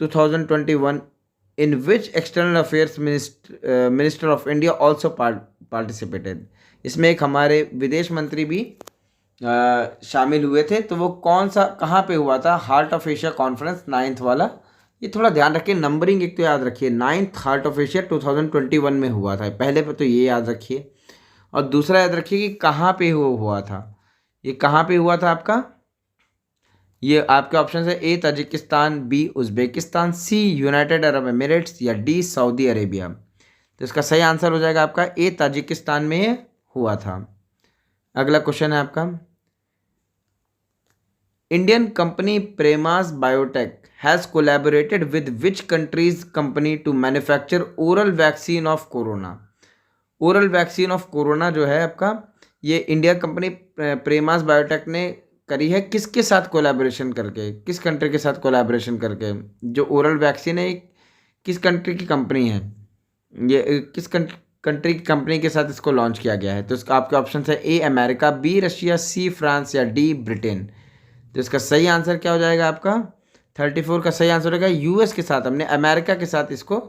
2021 in which external affairs minister of India also participated. इसमें एक हमारे विदेश मंत्री भी शामिल हुए थे। तो वो कौन सा कहाँ पे हुआ था? Heart of Asia conference 9th वाला। ये थोड़ा ध्यान रखिए, नंबरिंग एक तो याद रखिए। 9th हार्ट ऑफ एशिया 2021 में हुआ था, पहले पे तो ये याद रखिए। और दूसरा याद रखिए कि कहाँ पे हुआ था। ये कहाँ पे हुआ था आपका? ये आपके ऑप्शन है ए Tajikistan, B Uzbekistan, C United Arab Emirates या डी सऊदी अरेबिया। तो इसका सही आंसर हो जाएगा आपका ए ताजिकिस्तान में हुआ था। अगला क्वेश्चन है आपका। Indian company Premas biotech has collaborated with which countries company to manufacture oral vaccine of corona. Oral vaccine of corona जो है आपका, ये इंडिया कंपनी प्रेमास बायोटेक ने करी है किसके साथ कोलैबोरेशन करके, किस कंट्री के साथ कोलैबोरेशन करके? जो ओरल वैक्सीन है किस कंट्री की कंपनी है, ये किस कंट्री की कंपनी के साथ इसको लॉन्च किया गया है? तो इसका आपके ऑप्शन है A America, B Russia, C France या डी ब्रिटेन। तो इसका सही आंसर क्या हो जाएगा आपका? 34 का सही आंसर होगा यूएस के साथ, हमने अमेरिका के साथ इसको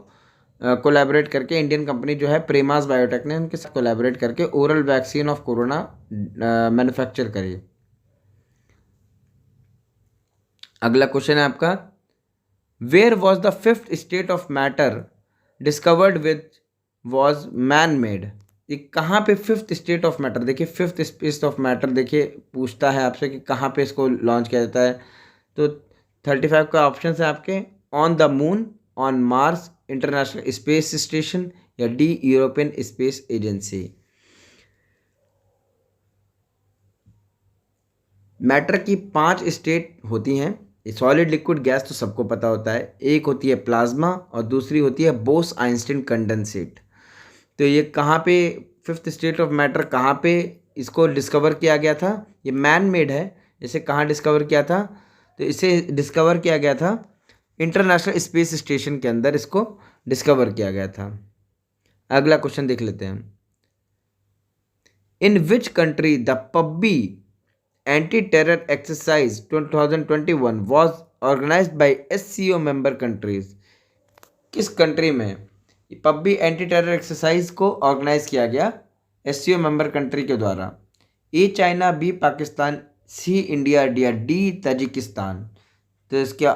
कोलैबोरेट करके, इंडियन कंपनी जो है प्रेमास बायोटेक ने उनके साथ कोलैबोरेट करके oral vaccine of corona manufacture करी। अगला क्वेश्चन है आपका। Where was the 5th state of matter discovered with was man made. ये कहाँ पे 5th स्टेट ऑफ मैटर? देखिए 5th स्टेट ऑफ मैटर देखिए पूछता है आपसे कि कहाँ पे इसको लॉन्च किया जाता है। तो 35 का ऑप्शन है आपके on the moon, on Mars, International Space Station या D European Space Agency. Matter की 5 स्टेट होती हैं। सॉलिड लिक्विड गैस तो सबको पता होता है, एक होती है प्लाज्मा और दूसरी होती है बोस आइंस्टीन कंडेंसेट। तो ये कहाँ पे 5th स्टेट ऑफ मैटर कहाँ पे इसको डिस्कवर किया गया था? ये मैन मेड है। इसे कहाँ डिस्कवर किया था? तो इसे डिस्कवर किया गया था इंटरनेशनल स्पेस स्टेशन के अंदर, इसको डिस्कवर किया गया था। अगला क्वेश्चन देख लेते हैं। In which country the Pabbi anti terror exercise 2021 was organized by SCO member countries? किस कंट्री में पब्बी एंटी टेरर एक्सरसाइज को ऑर्गेनाइज किया गया SCO मेंबर कंट्री के द्वारा? A China, B Pakistan, C India, D Tajikistan. तो इसके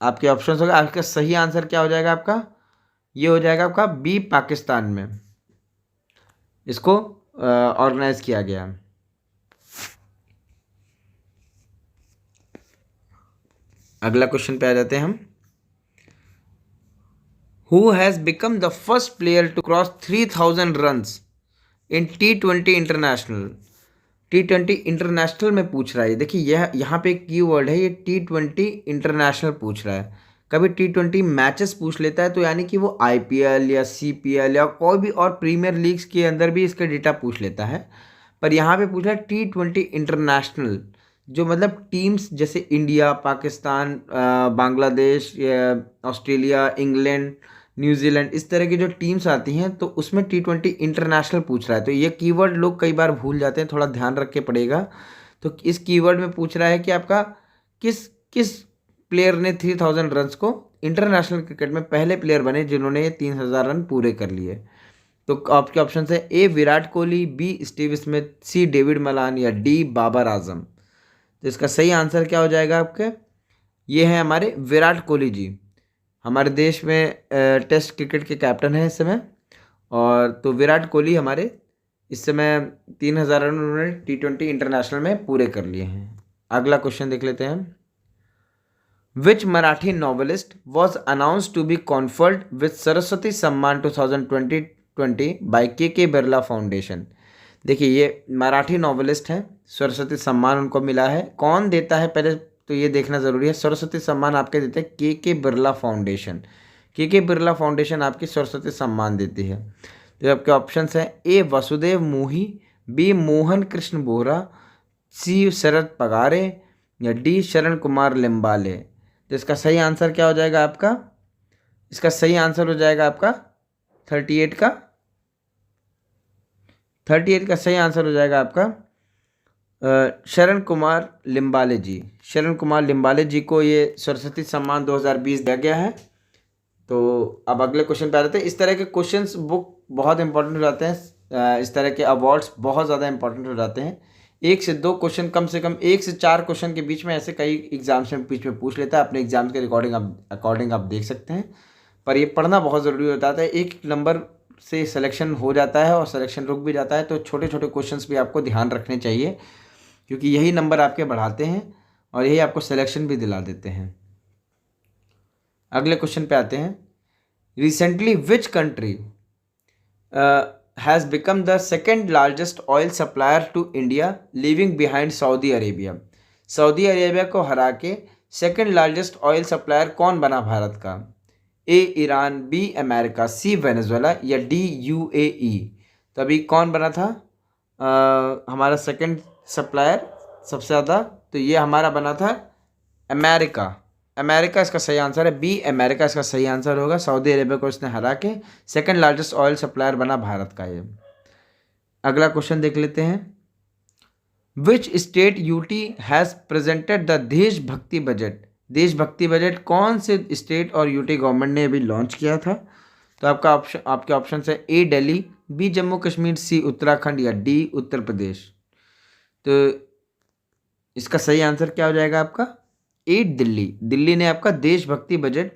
आपके ऑप्शन हो गए। आपका सही आंसर क्या हो जाएगा आपका? ये हो जाएगा आपका बी पाकिस्तान में इसको ऑर्गेनाइज किया गया। अगला क्वेश्चन पे आ जाते हैं हम। Who has become the first player to cross 3000 runs in T20 international? T20 international में पूछ रहा है। देखिए यह यहाँ पे एक की वर्ड है, ये T20 इंटरनेशनल पूछ रहा है। कभी T20 मैचेस पूछ लेता है तो यानी कि वो IPL या CPL या कोई भी और प्रीमियर लीग्स के अंदर भी इसका डेटा पूछ लेता है। पर यहाँ पे पूछ रहा है T20 इंटरनेशनल, जो मतलब टीम्स जैसे India, Pakistan, Bangladesh, Australia, England, New Zealand, इस तरह की जो टीम्स आती हैं तो उसमें T20 इंटरनेशनल पूछ रहा है। तो ये कीवर्ड लोग कई बार भूल जाते हैं, थोड़ा ध्यान रख के पड़ेगा। तो इस कीवर्ड में पूछ रहा है कि आपका किस किस प्लेयर ने 3000 रन्स को, इंटरनेशनल क्रिकेट में पहले प्लेयर बने जिन्होंने 3000 रन पूरे कर लिए। तो आपके ऑप्शन है A Virat Kohli, B Steve Smith, C David Malan या डी बाबर आजम। तो इसका सही आंसर क्या हो जाएगा आपके? ये है हमारे विराट कोहली जी, हमारे देश में टेस्ट क्रिकेट के कैप्टन हैं इस समय। और तो विराट कोहली हमारे इस समय 3000 रन उन्होंने T20 इंटरनेशनल में पूरे कर लिए हैं। अगला क्वेश्चन देख लेते हैं। Which Marathi novelist was announce to be conferred with Saraswati Samman 2020 bye के बिरला फाउंडेशन? देखिए ये मराठी नॉवेलिस्ट हैं, सरस्वती सम्मान उनको मिला है। कौन देता है पहले तो ये देखना ज़रूरी है। सरस्वती सम्मान आपके देते हैं के बिरला फाउंडेशन। के बिरला फाउंडेशन आपकी सरस्वती सम्मान देती है। तो आपके ऑप्शंस हैं ए वसुदेव मोही, बी मोहन कृष्ण बोहरा, सी शरद पगारे या डी शरण कुमार लिम्बाले। तो इसका सही आंसर क्या हो जाएगा आपका? इसका सही आंसर हो जाएगा आपका 38 का सही आंसर हो जाएगा आपका शरण कुमार लिम्बाले जी। शरण कुमार लिम्बाले जी को ये सरस्वती सम्मान 2020 दिया गया है। तो अब अगले क्वेश्चन पे आ जाते हैं। इस तरह के क्वेश्चंस बुक बहुत इंपॉर्टेंट हो जाते हैं, इस तरह के अवार्ड्स बहुत ज़्यादा इंपॉर्टेंट हो जाते हैं। 1 से 2 क्वेश्चन, कम से कम 1 से 4 क्वेश्चन के बीच में ऐसे कई एग्जाम्स में बीच में पूछ लेता है। अपने एग्जाम्स के अकॉर्डिंग आप देख सकते हैं, पर ये पढ़ना बहुत ज़रूरी होता है। एक नंबर से सिलेक्शन हो जाता है और सिलेक्शन रुक भी जाता है, तो छोटे छोटे क्वेश्चंस भी आपको ध्यान रखने चाहिए, क्योंकि यही नंबर आपके बढ़ाते हैं और यही आपको सिलेक्शन भी दिला देते हैं। अगले क्वेश्चन पे आते हैं। Recently which country has become the second largest oil supplier to India leaving behind Saudi Arabia? Saudi Arabia को हरा के सेकेंड लार्जेस्ट ऑयल सप्लायर कौन बना भारत का? ए ईरान, बी अमेरिका, सी वेनेजुएला या डी UAE। तो अभी कौन बना था हमारा सेकेंड सप्लायर सबसे ज़्यादा? तो ये हमारा बना था अमेरिका। अमेरिका इसका सही आंसर है, बी अमेरिका इसका सही आंसर होगा। सऊदी अरेबिया को इसने हरा के सेकेंड लार्जेस्ट ऑयल सप्लायर बना भारत का ये। अगला क्वेश्चन देख लेते हैं। Which state UT has presented the देशभक्ति बजट? देशभक्ति बजट कौन से स्टेट और UT गवर्नमेंट ने अभी लॉन्च किया था? तो आपके ऑप्शन है ए दिल्ली, बी जम्मू कश्मीर, सी उत्तराखंड या डी उत्तर प्रदेश। तो इसका सही आंसर क्या हो जाएगा आपका? ए दिल्ली। दिल्ली ने आपका देशभक्ति बजट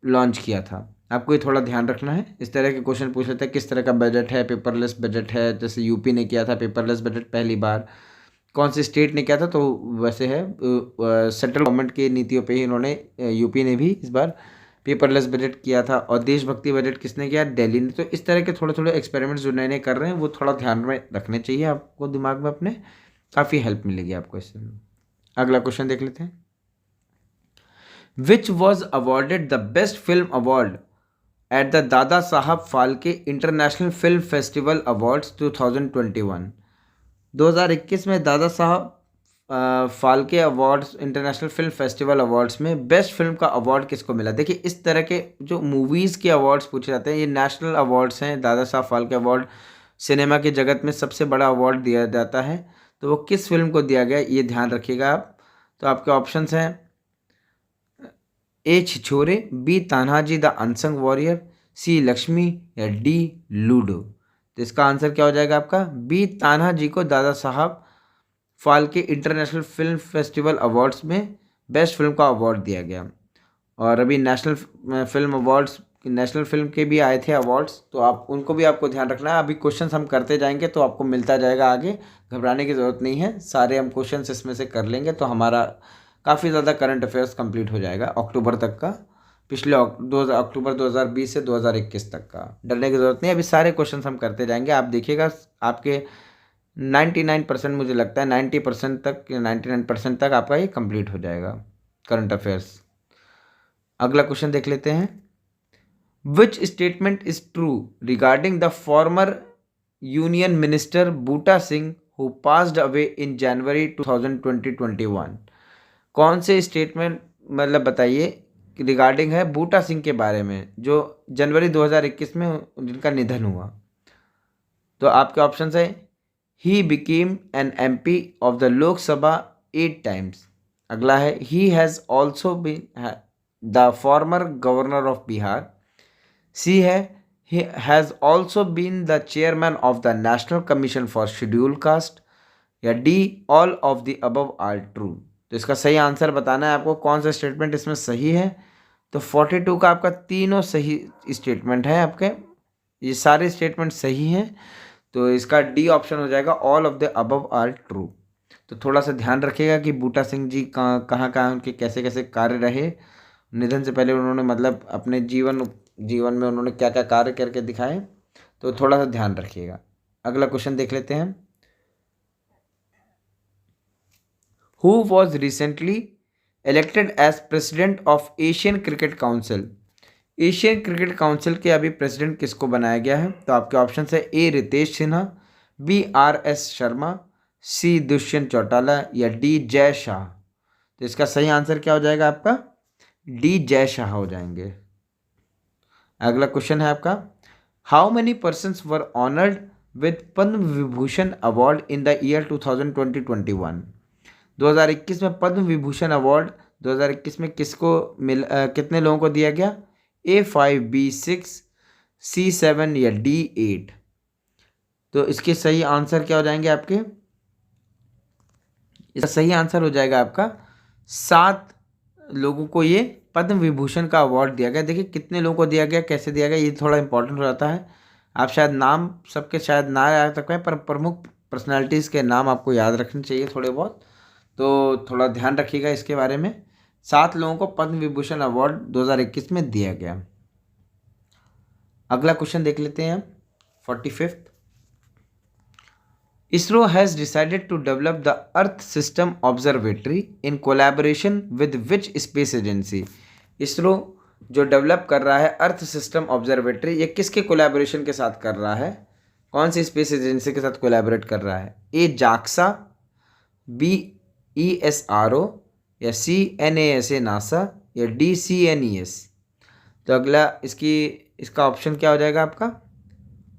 लॉन्च किया था। आपको ये थोड़ा ध्यान रखना है। इस तरह के क्वेश्चन पूछ लेते हैं किस तरह का बजट है, पेपरलेस बजट है, जैसे यूपी ने किया था पेपरलेस बजट पहली बार, कौन सी स्टेट ने किया था, तो वैसे है सेंट्रल गवर्नमेंट की नीतियों पे ही इन्होंने यूपी ने भी इस बार पेपरलेस बजट किया था। और देशभक्ति बजट किसने किया? दिल्ली ने। तो इस तरह के थोड़े थोड़े एक्सपेरिमेंट्स जो नए नए कर रहे हैं वो थोड़ा ध्यान में रखने चाहिए आपको, दिमाग में अपने, काफ़ी हेल्प मिलेगी आपको इससे। अगला क्वेश्चन देख लेते हैं। Which was awarded the best film award at the Dada Saheb Phalke international film festival awards 2021? 2021 में Dada Saheb Phalke awards international film festival awards में बेस्ट फिल्म का अवार्ड किसको मिला? देखिए, इस तरह के जो मूवीज़ के अवार्ड्स पूछे जाते हैं, ये नेशनल अवार्ड्स हैं। दादा साहब फाल्के अवार्ड सिनेमा के जगत में सबसे बड़ा अवार्ड दिया जाता है, तो वो किस फिल्म को दिया गया, ये ध्यान रखिएगा आप। तो आपके ऑप्शंस हैं A Chhichhore, B Tanhaji the unsung warrior, C Laxmi या डी लूडो। तो इसका आंसर क्या हो जाएगा आपका? बी तान्हाजी को Dada Saheb Phalke international film festival awards में बेस्ट फिल्म का अवार्ड दिया गया। और अभी national film awards, national film के भी आए थे अवार्ड्स, तो आप उनको भी आपको ध्यान रखना है। अभी क्वेश्चंस हम करते जाएंगे तो आपको मिलता जाएगा आगे, घबराने की ज़रूरत नहीं है। सारे हम क्वेश्चंस इसमें से कर लेंगे तो हमारा काफ़ी ज़्यादा करंट अफेयर्स कंप्लीट हो जाएगा अक्टूबर तक का, पिछले अक्टूबर 2020 से 2021 तक का। डरने की ज़रूरत नहीं, अभी सारे क्वेश्चन हम करते जाएंगे। आप देखिएगा आपके 99% मुझे लगता है 90% तक या 99% तक आपका ये कंप्लीट हो जाएगा करंट अफेयर्स। अगला क्वेश्चन देख लेते हैं। Which statement is true regarding the former union minister Buta Singh who passed away in January 2021? कौन से स्टेटमेंट मतलब बताइए रिगार्डिंग है बूटा सिंह के बारे में, जो जनवरी 2021 में जिनका निधन हुआ? तो आपके ऑप्शन है he became an MP of the Lok Sabha 8 times। अगला है he has also been the former governor of Bihar. C है he has also been the chairman of the national commission for schedule caste, या D all of the above are true. तो इसका सही answer बताना है आपको, कौन सा स्टेटमेंट इसमें सही है। तो 42 का आपका तीनों सही स्टेटमेंट है आपके, ये सारे स्टेटमेंट सही हैं। तो इसका डी ऑप्शन हो जाएगा, all of the above are true. तो थोड़ा सा ध्यान रखिएगा कि बूटा सिंह जी कहाँ उनके कैसे कैसे कार्य रहे निधन से पहले, उन्होंने मतलब अपने जीवन में उन्होंने क्या क्या कार्य करके दिखाए, तो थोड़ा सा ध्यान रखिएगा। अगला क्वेश्चन देख लेते हैं। Who was recently elected as president of Asian cricket council? Asian cricket council के अभी प्रेसिडेंट किसको बनाया गया है? तो आपके ऑप्शन है ए रितेश सिन्हा, बी RS शर्मा, सी दुष्यंत चौटाला या डी जय शाह। तो इसका सही आंसर क्या हो जाएगा आपका? डी जय शाह हो जाएंगे। अगला क्वेश्चन है आपका, how many persons were honoured with Padma Vibhushan award in the year 2021? 2021 में पद्म विभूषण अवार्ड 2021 में कितने लोगों को दिया गया? A5, B6, C7 या D8। तो इसके सही आंसर क्या हो जाएंगे आपके? इसका सही आंसर हो जाएगा आपका 7 लोगों को ये पद्म विभूषण का अवार्ड दिया गया। देखिए कितने लोगों को दिया गया, कैसे दिया गया, ये थोड़ा इंपॉर्टेंट हो जाता है। आप शायद नाम सबके शायद ना याद रख पाएँ, पर प्रमुख पर्सनालिटीज़ के नाम आपको याद रखने चाहिए थोड़े बहुत, तो थोड़ा ध्यान रखिएगा इसके बारे में। 7 लोगों को पद्म विभूषण अवार्ड 2021 में दिया गया। अगला क्वेश्चन देख लेते हैं 45th। ISRO has decided to develop the earth system observatory in collaboration with which space agency? ISRO जो डेवलप कर रहा है अर्थ सिस्टम ऑब्जर्वेटरी, ये किसके कोलैबोरेशन के साथ कर रहा है? कौन सी स्पेस एजेंसी के साथ कोलैबोरेट कर रहा है? ए जाक्सा, बी ESRO या सी NASA नासा या डी CNES। तो अगला इसका ऑप्शन क्या हो जाएगा आपका?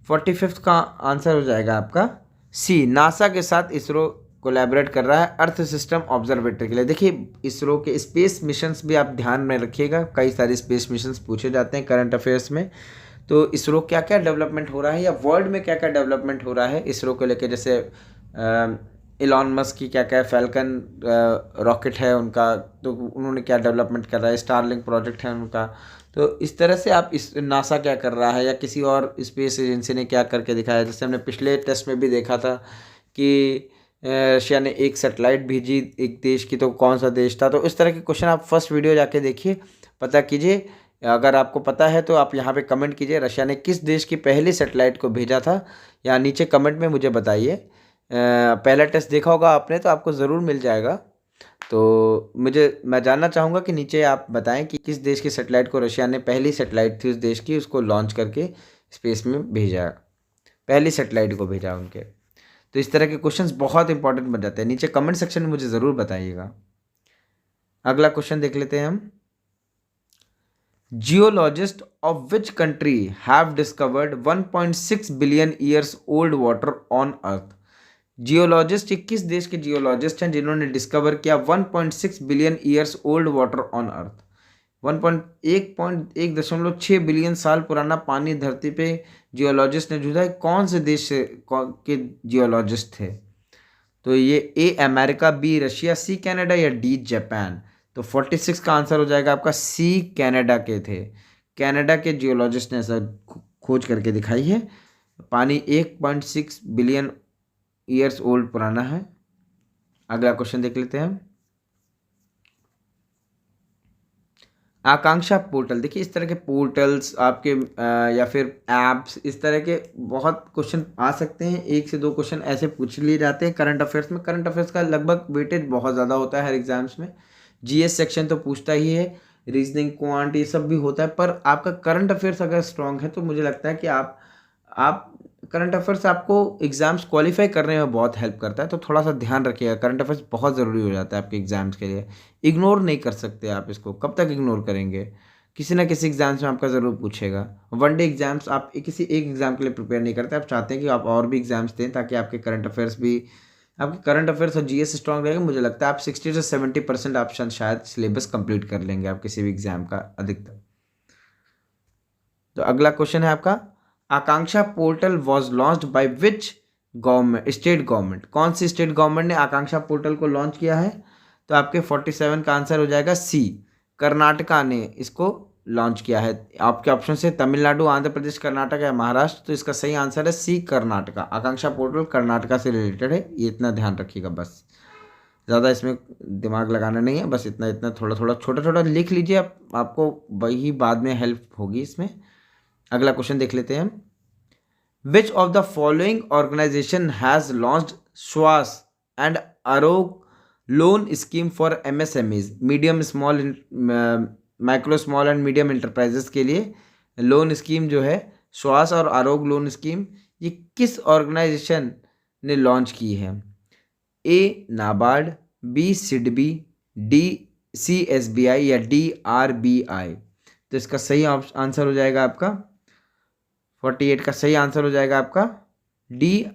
45th का आंसर हो जाएगा आपका सी, नासा के साथ इसरो कोलैबोरेट कर रहा है अर्थ सिस्टम ऑब्जर्वेटरी के लिए। देखिए इसरो के स्पेस मिशंस भी आप ध्यान में रखिएगा, कई सारे स्पेस मिशंस पूछे जाते हैं करंट अफेयर्स में। तो इसरो क्या क्या डेवलपमेंट हो रहा है या वर्ल्ड में क्या क्या डेवलपमेंट हो रहा है इसरो को लेकर, जैसे इलॉन मस्क की क्या क्या फैल्कन रॉकेट है उनका, तो उन्होंने क्या डेवलपमेंट कर रहा है, स्टारलिंक प्रोजेक्ट है उनका। तो इस तरह से आप इस नासा क्या कर रहा है या किसी और स्पेस एजेंसी ने क्या करके दिखाया, जैसे हमने पिछले टेस्ट में भी देखा था कि रशिया ने एक सैटेलाइट भेजी एक देश की, तो कौन सा देश था। तो इस तरह के क्वेश्चन आप फर्स्ट वीडियो जाके देखिए, पता कीजिए। अगर आपको पता है तो आप यहाँ पे कमेंट कीजिए रशिया ने किस देश की पहली सैटेलाइट को भेजा था, या नीचे कमेंट में मुझे बताइए। पहला टेस्ट देखा होगा आपने तो आपको ज़रूर मिल जाएगा। तो मैं जानना चाहूँगा कि नीचे आप बताएं कि किस देश की सैटेलाइट को रशिया ने, पहली सैटेलाइट थी उस देश की, उसको लॉन्च करके स्पेस में भेजा, पहली सैटेलाइट को भेजा उनके। तो इस तरह के क्वेश्चंस बहुत इंपॉर्टेंट बन जाते हैं। नीचे कमेंट सेक्शन में मुझे ज़रूर बताइएगा। अगला क्वेश्चन देख लेते हैं हम। Geologist of which country have discovered 1.6 billion years old water on earth? Geologist, ये किस देश के जियोलॉजिस्ट हैं जिन्होंने डिस्कवर किया 1.6 billion years old water on earth? 1.6 billion साल पुराना पानी धरती पे जियोलॉजिस्ट ने ढूंढा है। कौन से देश से के जियोलॉजिस्ट थे? तो ये A America, B Russia, C Canada या डी जापान? तो 46 का आंसर हो जाएगा आपका सी, कनाडा के थे। कनाडा के जियोलॉजिस्ट ने ऐसा खोज करके दिखाई है। पानी 1.6 बिलियन ईयर्स ओल्ड पुराना है। अगला क्वेश्चन देख लेते हैं। आकांक्षा पोर्टल, देखिए इस तरह के पोर्टल्स आपके या फिर ऐप्स, इस तरह के बहुत क्वेश्चन आ सकते हैं। 1 से 2 क्वेश्चन ऐसे पूछ लिए जाते हैं करंट अफेयर्स में। करंट अफेयर्स का लगभग वेटेज बहुत ज़्यादा होता है हर एग्जाम्स में। जीएस सेक्शन तो पूछता ही है, रीजनिंग, क्वांट, ये सब भी होता है, पर आपका करंट अफेयर्स अगर स्ट्रांग है तो मुझे लगता है कि आप करंट अफेयर्स आपको एग्जाम्स क्वालिफाई करने में बहुत हेल्प करता है। तो थोड़ा सा ध्यान रखिएगा, करंट अफेयर्स बहुत ज़रूरी हो जाता है आपके एग्जाम्स के लिए। इग्नोर नहीं कर सकते आप इसको, कब तक इग्नोर करेंगे? किसी ना किसी एग्जाम्स में आपका ज़रूर पूछेगा। वनडे एग्जाम्स आप किसी एक एग्ज़ाम के लिए प्रिपेयर नहीं करते, आप चाहते हैं कि आप और भी एग्जाम्स दें ताकि आपके करंट अफेयर्स और जीएस स्ट्रांग रहेगा। मुझे लगता है आप 60 से 70% आप शायद सिलेबस कंप्लीट कर लेंगे आप किसी भी एग्जाम का अधिकतर। तो अगला क्वेश्चन है आपका, Aakanksha portal was launched by which government, state government? कौन सी स्टेट गवर्नमेंट ने आकांक्षा पोर्टल को लॉन्च किया है? तो आपके 47 का आंसर हो जाएगा सी, कर्नाटका ने इसको लॉन्च किया है। आपके ऑप्शन से तमिलनाडु, आंध्र प्रदेश, कर्नाटक या महाराष्ट्र, तो इसका सही आंसर है सी, कर्नाटका। आकांक्षा पोर्टल कर्नाटका से रिलेटेड है, ये इतना ध्यान रखिएगा बस, ज़्यादा इसमें दिमाग लगाना नहीं है, बस इतना इतना थोड़ा थोड़ा छोटा छोटा लिख लीजिए आप, आपको वही बाद में हेल्प होगी इसमें। अगला क्वेश्चन देख लेते हैं हम। Which of the following organization has launched Shwas and Arog loan scheme for MSMEs, medium small micro small and medium enterprises के लिए लोन स्कीम जो है श्वास और आरोग्य लोन स्कीम, ये किस ऑर्गेनाइजेशन ने लॉन्च की है? A NABARD, B SIDBI, D CSBI या डी RBI? तो इसका सही आंसर हो जाएगा आपका 48 का सही आंसर हो जाएगा आपका डी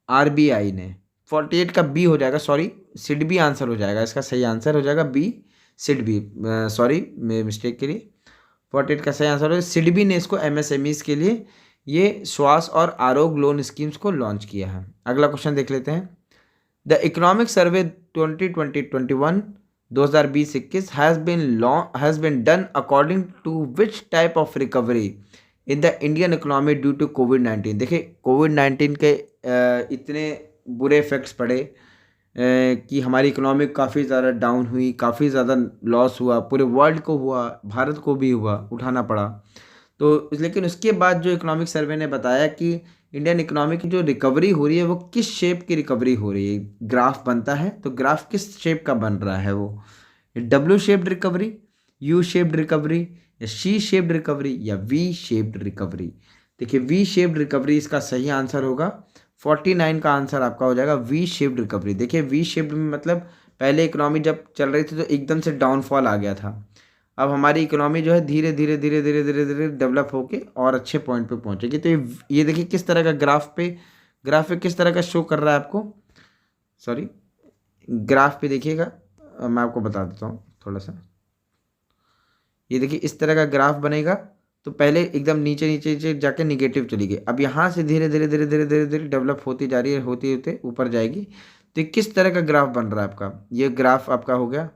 RBI ने। 48 का बी हो जाएगा, सॉरी सिडबी आंसर हो जाएगा, इसका सही आंसर हो जाएगा बी सिडबी, सॉरी मेरे मिस्टेक के लिए। 48 का सही आंसर हो जाएगा सिडबी ने इसको MSMEs के लिए ये श्वास और आरोग्य लोन स्कीम्स को लॉन्च किया है। अगला क्वेश्चन देख लेते हैं। The economic survey 2020-21 2020-21 has been done according to which type of recovery in the Indian economy due to COVID-19? देखिए कोविड-19 के इतने बुरे इफेक्ट्स पड़े कि हमारी इकोनॉमी काफ़ी ज़्यादा डाउन हुई, काफ़ी ज़्यादा लॉस हुआ, पूरे वर्ल्ड को हुआ, भारत को भी हुआ, उठाना पड़ा। तो लेकिन उसके बाद जो इकोनॉमिक सर्वे ने बताया कि इंडियन इकोनॉमी की जो रिकवरी हो रही है वो किस शेप की रिकवरी हो रही है। ग्राफ बनता है तो ग्राफ किस शेप का बन रहा है? वो W shaped recovery, U shaped recovery या C शेप्ड रिकवरी या V शेप्ड रिकवरी? देखिए V शेप्ड रिकवरी इसका सही आंसर होगा। 49 का आंसर आपका हो जाएगा V शेप्ड रिकवरी। देखिए V शेप्ड में मतलब पहले इकोनॉमी जब चल रही थी तो एकदम से डाउनफॉल आ गया था, अब हमारी इकोनॉमी जो है धीरे धीरे धीरे धीरे धीरे धीरे डेवलप होके और अच्छे पॉइंट पे पहुंचेगी। तो ये देखिए किस तरह का ग्राफ पे किस तरह का शो कर रहा है आपको, सॉरी ग्राफ पे देखिएगा, मैं आपको बता देता हूँ थोड़ा सा। ये देखिए इस तरह का ग्राफ बनेगा, तो पहले एकदम नीचे नीचे नीचे जाके निगेटिव चली गई, अब यहाँ से धीरे धीरे धीरे धीरे धीरे धीरे डेवलप होती जा रही है, होते होते ऊपर जाएगी। तो ये किस तरह का ग्राफ बन रहा है आपका? ये ग्राफ आपका हो गया,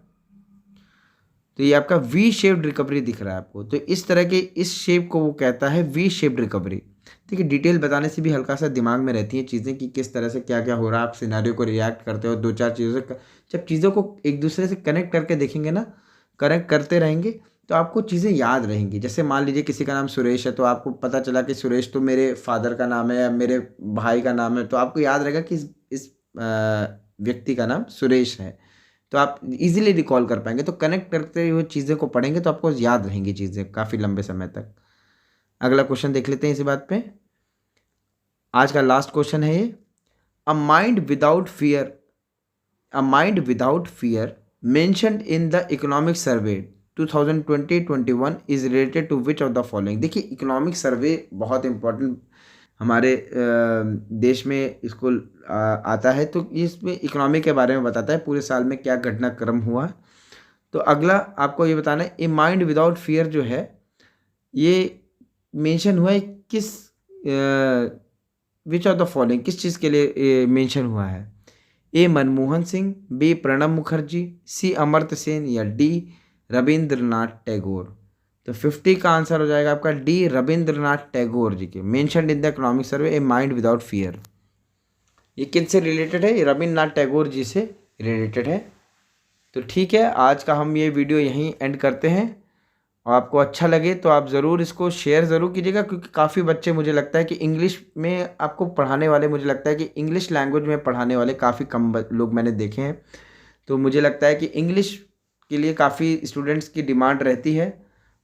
तो ये आपका V शेप्ड रिकवरी दिख रहा है आपको। तो इस तरह के इस शेप को वो कहता है V शेप्ड रिकवरी। देखिए डिटेल बताने से भी हल्का सा दिमाग में रहती हैं चीज़ें कि किस तरह से क्या क्या हो रहा है, आप सिनेरियो को रिएक्ट करते हो, 2-4 चीज़ों से जब चीज़ों को एक दूसरे से कनेक्ट करके देखेंगे ना, कनेक्ट करते रहेंगे तो आपको चीज़ें याद रहेंगी। जैसे मान लीजिए किसी का नाम सुरेश है, तो आपको पता चला कि सुरेश तो मेरे फादर का नाम है या मेरे भाई का नाम है, तो आपको याद रहेगा कि इस व्यक्ति का नाम सुरेश है, तो आप इजीली रिकॉल कर पाएंगे। तो कनेक्ट करते हुए चीज़ें को पढ़ेंगे तो आपको याद रहेंगी चीज़ें काफ़ी लंबे समय तक। अगला क्वेश्चन देख लेते हैं इसी बात पे, आज का लास्ट क्वेश्चन है ये। A mind without fear mentioned in the economic survey 2020-21 is related to which of the following. देखिए इकोनॉमिक सर्वे बहुत इंपॉर्टेंट हमारे देश में इसको आता है, तो इसमें इकोनॉमी के बारे में बताता है पूरे साल में क्या घटनाक्रम हुआ। तो अगला आपको ये बताना है, ए माइंड विदाउट फियर जो है ये मेंशन हुआ है किस विच ऑफ द फॉलोइंग, किस चीज़ के लिए मेंशन हुआ है। ए मनमोहन सिंह, बी प्रणब मुखर्जी, सी अमर्त्य सेन या डी रविंद्रनाथ टैगोर। तो 50 का आंसर हो जाएगा आपका डी रविंद्रनाथ टैगोर जी के mentioned in the economic survey a mind without fear. ये किन से रिलेटेड है? ये रविंद्रनाथ टैगोर जी से रिलेटेड है। तो ठीक है, आज का हम ये वीडियो यहीं एंड करते हैं। और आपको अच्छा लगे तो आप ज़रूर इसको शेयर ज़रूर कीजिएगा, क्योंकि काफ़ी बच्चे मुझे लगता है कि इंग्लिश में आपको पढ़ाने वाले, मुझे लगता है कि इंग्लिश लैंग्वेज में पढ़ाने वाले काफ़ी कम लोग मैंने देखे हैं। तो मुझे लगता है कि इंग्लिश के लिए काफ़ी स्टूडेंट्स की डिमांड रहती है,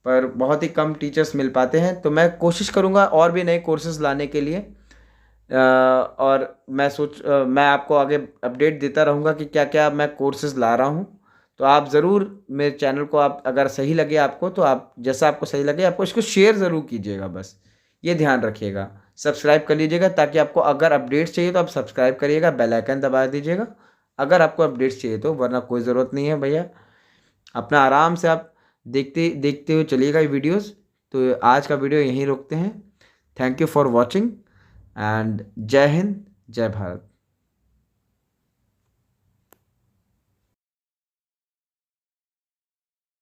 पर बहुत ही कम टीचर्स मिल पाते हैं। तो मैं कोशिश करूँगा और भी नए कोर्सेज़ लाने के लिए, और मैं आपको आगे अपडेट देता रहूँगा कि क्या क्या मैं कोर्सेज़ ला रहा हूँ। तो आप ज़रूर मेरे चैनल को, आप अगर सही लगे आपको, तो आप जैसा आपको सही लगे आपको इसको शेयर ज़रूर कीजिएगा, बस ये ध्यान रखिएगा। सब्सक्राइब कर लीजिएगा ताकि आपको अगर अपडेट्स चाहिए तो आप सब्सक्राइब करिएगा, बेल आइकन दबा दीजिएगा अगर आपको अपडेट्स चाहिए तो, वरना कोई ज़रूरत नहीं है भैया। अपना आराम से आप देखते देखते हुए चलिएगा ये वीडियोज़। तो आज का वीडियो यहीं रोकते हैं। Thank you for watching and जय हिंद, जय भारत।